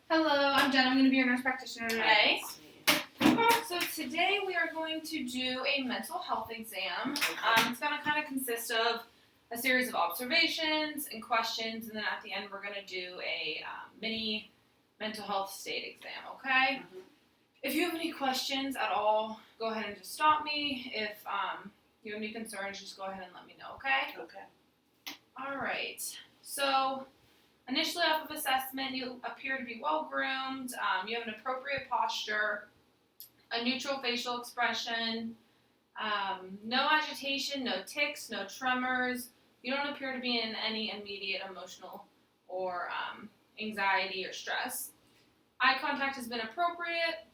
Hello, I'm Jen. I'm going to be your nurse practitioner today. So today we are going to do a mental health exam. It's going to kind of consist of a series of observations and questions, and then at the end we're going to do a mini mental health state exam, okay? Mm-hmm. If you have any questions at all, go ahead and just stop me. If you have any concerns, just go ahead and let me know, okay? Okay. All right. So initially off of assessment, you appear to be well-groomed, you have an appropriate posture, a neutral facial expression, no agitation, no tics, no tremors. You don't appear to be in any immediate emotional or anxiety or stress. Eye contact has been appropriate.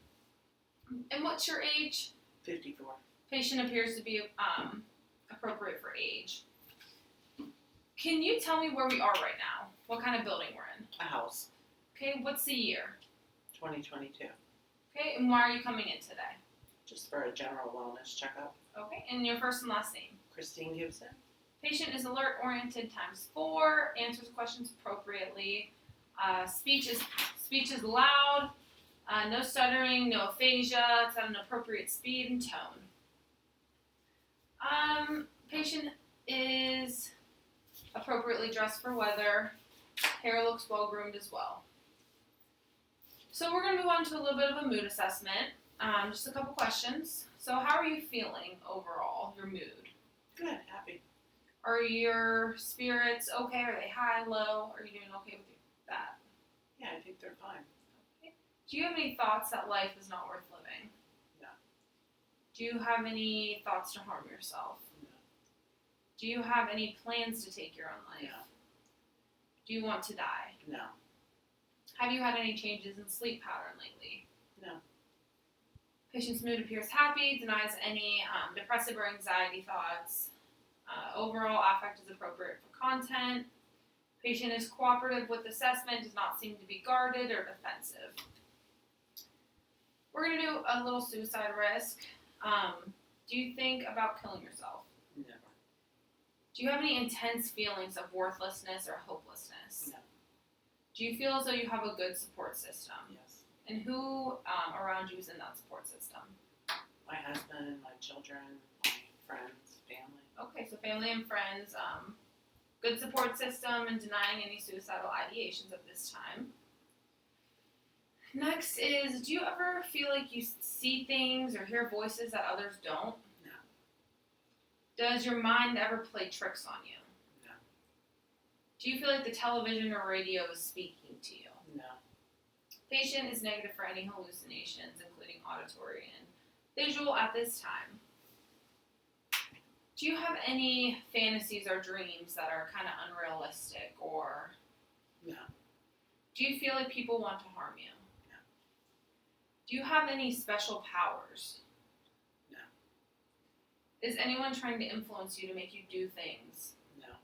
And what's your age? 54. Patient appears to be appropriate for age. Can you tell me where we are right now? What kind of building we're in? A house. Okay, what's the year? 2022. Okay, and why are you coming in today? Just for a general wellness checkup. Okay, and your first and last name? Christine Gibson. Patient is alert-oriented ×4, answers questions appropriately. Speech is loud, no stuttering, no aphasia. It's at an appropriate speed and tone. Patient is appropriately dressed for weather. Hair looks well-groomed as well. So we're going to move on to a little bit of a mood assessment. Just a couple questions. So how are you feeling overall, your mood? Good, happy. Are your spirits okay? Are they high, low? Are you doing okay with that? Yeah, I think they're fine. Okay. Do you have any thoughts that life is not worth living? No. Do you have any thoughts to harm yourself? No. Do you have any plans to take your own life? No. Do you want to die? No. Have you had any changes in sleep pattern lately? No. Patient's mood appears happy, denies any depressive or anxiety thoughts. Overall affect is appropriate for content. Patient is cooperative with assessment, does not seem to be guarded or defensive. We're going to do a little suicide risk. Do you think about killing yourself? Never. Do you have any intense feelings of worthlessness or hopelessness? No. Do you feel as though you have a good support system? Yes. And who around you is in that support system? My husband, my children, my friends, family. Okay, so family and friends, good support system, and denying any suicidal ideations at this time. Next is, do you ever feel like you see things or hear voices that others don't? No. Does your mind ever play tricks on you? No. Do you feel like the television or radio is speaking to you? No. Patient is negative for any hallucinations, including auditory and visual at this time. Do you have any fantasies or dreams that are kind of unrealistic, or No. do you feel like people want to harm you? No. Do you have any special powers? No. Is anyone trying to influence you to make you do things? No.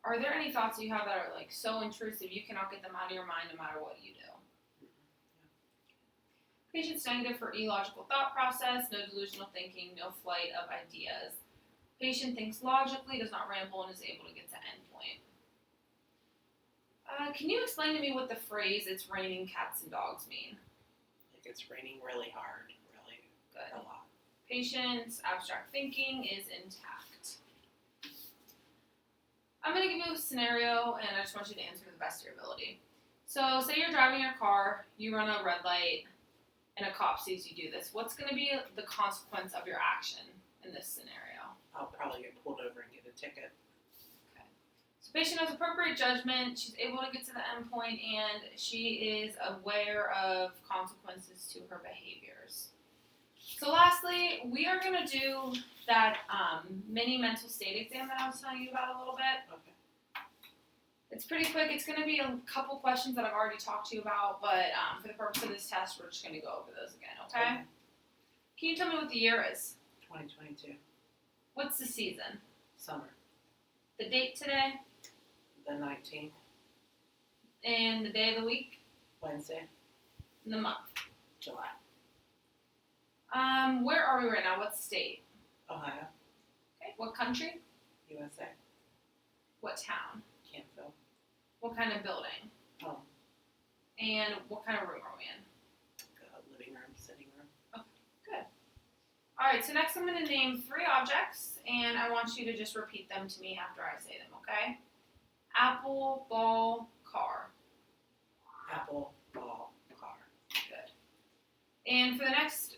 Are there any thoughts you have that are like so intrusive you cannot get them out of your mind no matter what you do? Patient's negative for illogical thought process, no delusional thinking, no flight of ideas. Patient thinks logically, does not ramble, and is able to get to endpoint. Can you explain to me what the phrase "it's raining cats and dogs" mean? Like it's raining really hard, really Good. a lot. Patient's abstract thinking is intact. I'm going to give you a scenario, and I just want you to answer to the best of your ability. So, say you're driving your car, you run a red light, and a cop sees you do this. What's going to be the consequence of your action in this scenario? I'll probably get pulled over and get a ticket. Okay. So patient has appropriate judgment. She's able to get to the endpoint, and she is aware of consequences to her behaviors. So lastly, we are going to do that mini mental state exam that I was telling you about a little bit. Okay. It's pretty quick. It's going to be a couple questions that I've already talked to you about, but for the purpose of this test, we're just going to go over those again, okay? Can you tell me what the year is? 2022. What's the season? Summer. The date today? The 19th. And the day of the week? Wednesday. And the month? July. Where are we right now? What state? Ohio. Okay. What country? USA. What town? Canfield. What kind of building? Home. And what kind of room are we in? Living room, sitting room. Alright, so next I'm going to name 3 objects, and I want you to just repeat them to me after I say them, okay? Apple, ball, car. Apple, ball, car. Good. And for the next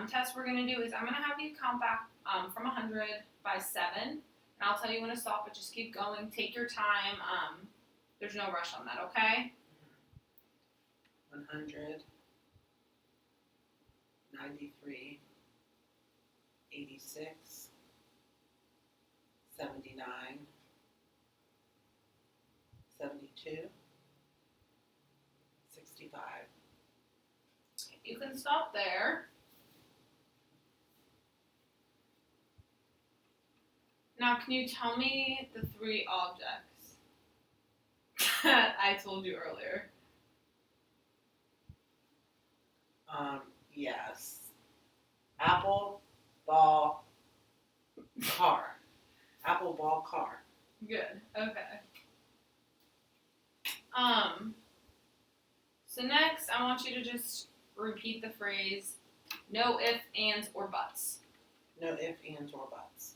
test we're going to do is I'm going to have you count back from 100 by 7, and I'll tell you when to stop, but just keep going. Take your time. There's no rush on that, okay? 100, 93, 86, 79, 72, 65. You can stop there. Now, can you tell me the 3 objects that I told you earlier? Yes. Apple, ball, car. Apple, ball, car. Good. Okay. So next, I want you to just repeat the phrase, no ifs, ands, or buts. No ifs, ands, or buts.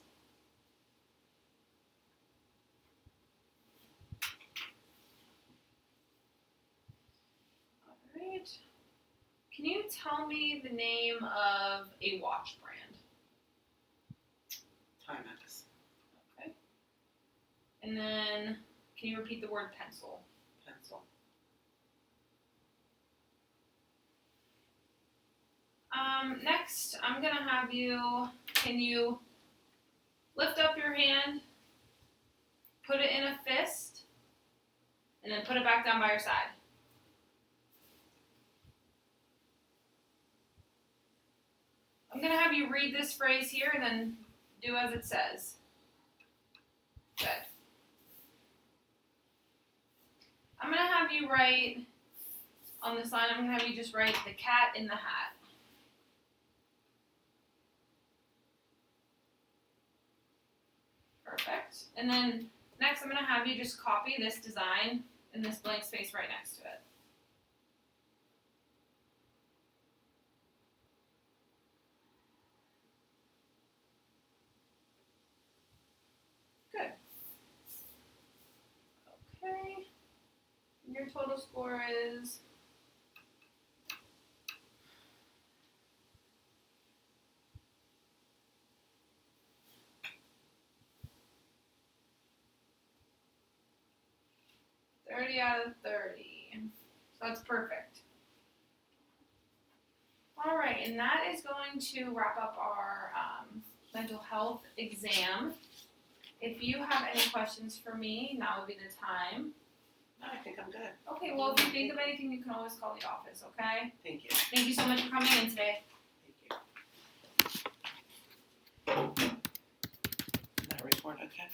Alright. Can you tell me the name of a watch brand? Timex. Okay. And then, can you repeat the word pencil? Pencil. Next, I'm going to have you, can you lift up your hand, put it in a fist, and then put it back down by your side. I'm going to have you read this phrase here and then do as it says. Good. I'm going to have you write, on this line, I'm going to have you just write the cat in the hat. Perfect. And then next I'm going to have you just copy this design in this blank space right next to it. Good. Okay. Your total score is 30 out of 30. So that's perfect. All right, and that is going to wrap up our mental health exam. If you have any questions for me, now would be the time. No, I think I'm good. Okay, well, if you think of anything, you can always call the office, okay? Thank you. Thank you so much for coming in today. Thank you. Is that report okay?